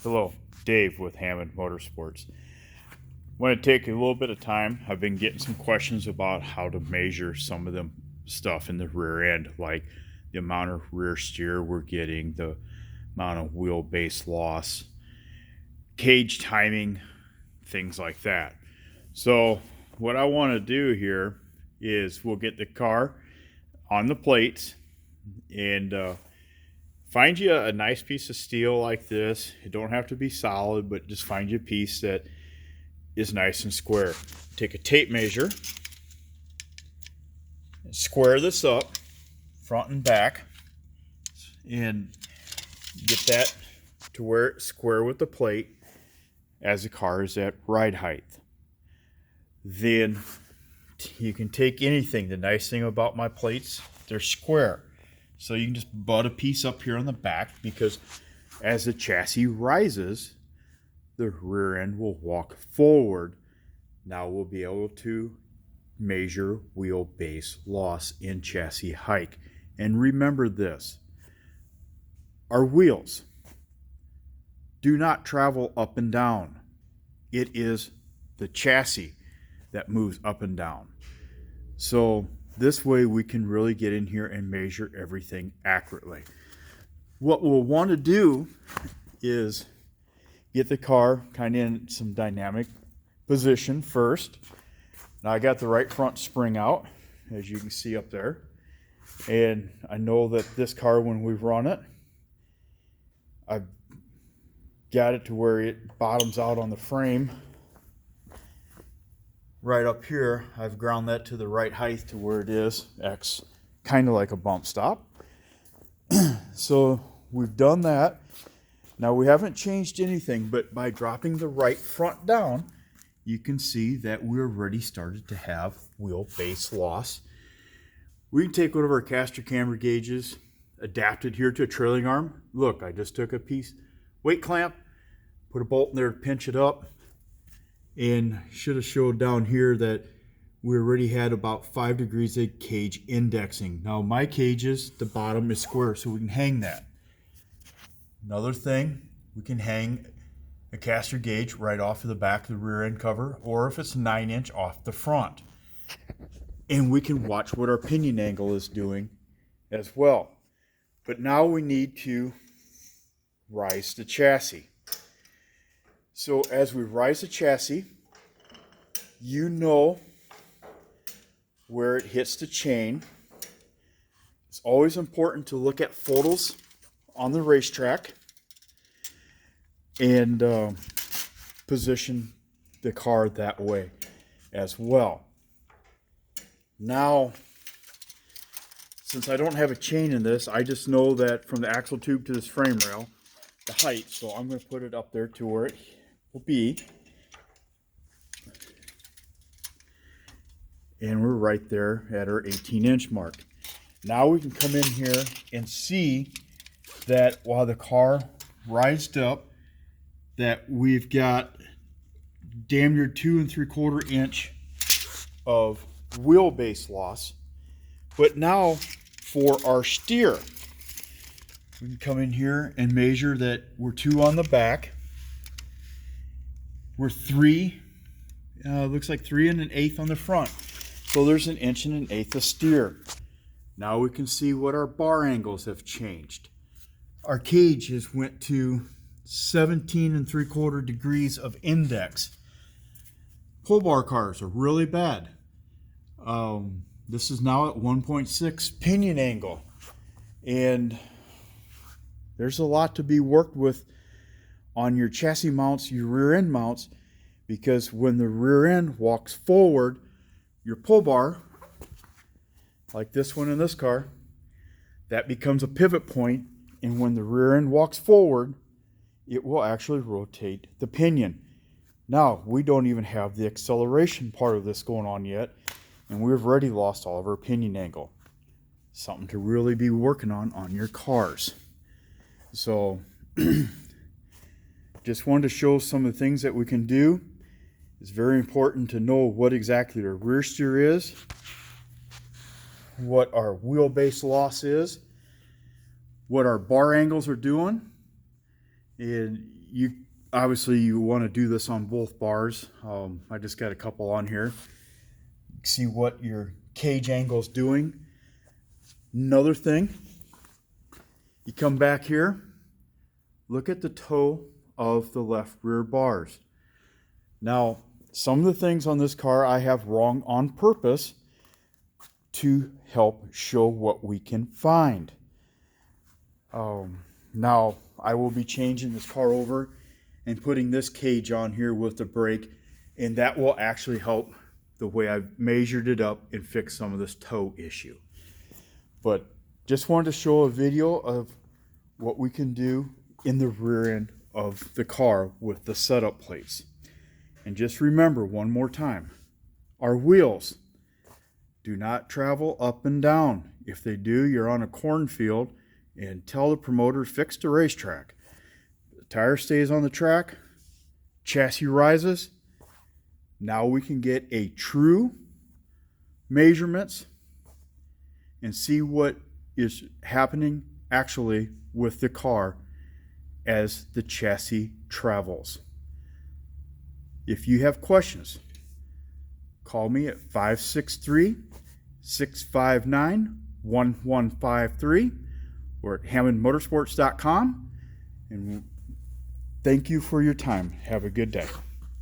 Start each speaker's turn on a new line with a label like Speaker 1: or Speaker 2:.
Speaker 1: Hello, Dave with Hammond Motorsports. Want to take a little bit of time. I've been getting some questions about how to measure some of the stuff in the rear end, like the amount of rear steer we're getting, the amount of wheelbase loss, cage timing, things like that. So what I want to do here is we'll get the car on the plates and find you a nice piece of steel like this. It don't have to be solid, but just find you a piece that is nice and square. Take a tape measure, square this up, front and back, and get that to where it's square with the plate as the car is at ride height. Then you can take anything. The nice thing about my plates, they're square. So you can just butt a piece up here on the back, because as the chassis rises, the rear end will walk forward. Now we'll be able to measure wheelbase loss in chassis height. And remember this, our wheels do not travel up and down. It is the chassis that moves up and down. So this way we can really get in here and measure everything accurately. What we'll want to do is get the car kind of in some dynamic position first. Now I got the right front spring out, as you can see up there. And I know that this car, when we run it, I've got it to where it bottoms out on the frame. Right up here, I've ground that to the right height to where it is, X, kind of like a bump stop. So we've done that. Now we haven't changed anything, but by dropping the right front down, you can see that we're already started to have wheelbase loss. We can take one of our caster camber gauges, adapted here to a trailing arm. Look, I just took a piece, weight clamp, put a bolt in there to pinch it up, and should have showed down here that we already had about 5 degrees of cage indexing. Now my cages, the bottom is square, so we can hang that. Another thing, we can hang a caster gauge right off of the back of the rear end cover, or if it's 9-inch, off the front. And we can watch what our pinion angle is doing as well. But now we need to rise the chassis. So as we rise the chassis, you know where it hits the chain. It's always important to look at photos on the racetrack and position the car that way as well. Now, since I don't have a chain in this, I just know that from the axle tube to this frame rail, the height, so I'm going to put it up there to where it will be. And we're right there at our 18-inch mark. Now we can come in here and see that while the car rised up, that we've got damn near 2 3/4 inch of wheelbase loss. But now for our steer, we can come in here and measure that we're 2 on the back. We're 3, looks like 3 1/8 on the front. So there's 1 1/8 inch of steer. Now we can see what our bar angles have changed. Our cage has went to 17 3/4 degrees of index. Pull bar cars are really bad. This is now at 1.6 pinion angle. And there's a lot to be worked with on your chassis mounts, your rear end mounts, because when the rear end walks forward, your pull bar, like this one in this car, that becomes a pivot point, and when the rear end walks forward, it will actually rotate the pinion. Now, we don't even have the acceleration part of this going on yet, and we've already lost all of our pinion angle. Something to really be working on your cars. So just wanted to show some of the things that we can do. It's very important to know what exactly the rear steer is, what our wheelbase loss is, what our bar angles are doing. And you obviously you want to do this on both bars. I just got a couple on here. See what your cage angle is doing. Another thing, you come back here, look at the toe of the left rear bars. Now, some of the things on this car I have wrong on purpose to help show what we can find. Now, I will be changing this car over and putting this cage on here with the brake, and that will actually help the way I've measured it up and fix some of this toe issue. But just wanted to show a video of what we can do in the rear end of the car with the setup plates. And just remember one more time, our wheels do not travel up and down. If they do, you're on a cornfield, and tell the promoter fix the racetrack. The tire stays on the track, chassis rises. Now we can get a true measurements and see what is happening actually with the car as the chassis travels. If you have questions, call me at 563-659-1153 or at hammondmotorsports.com. And thank you for your time. Have a good day.